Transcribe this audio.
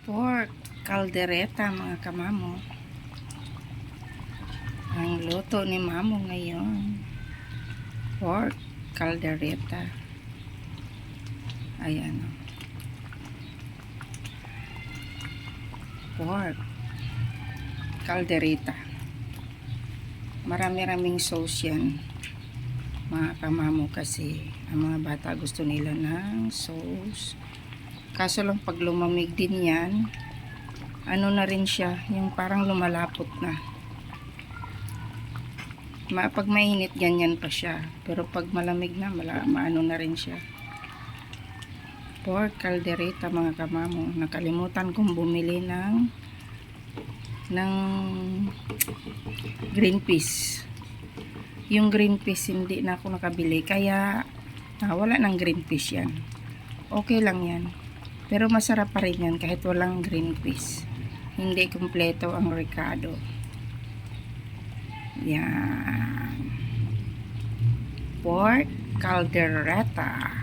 Pork caldereta mga kamamo. Ang luto ni mamo ngayon. Pork caldereta. Ayan. Pork caldereta. Marami-raming sauce yan. Mga kamamo kasi ang mga bata gusto nila ng sauce. Kaso lang pag lumamig din yan, ano na rin siya, yung parang lumalapot na. Pag mainit ganyan pa siya, pero pag malamig na, maano na rin siya. Pork caldereta mga kamamo. Nakalimutan kong bumili ng green peas. Yung green peas hindi na ako nakabili, kaya wala ng green peas yan. Okay lang yan, pero masarap pa rin yan kahit walang green peas. Hindi kumpleto ang recado. Yan. Pork caldereta.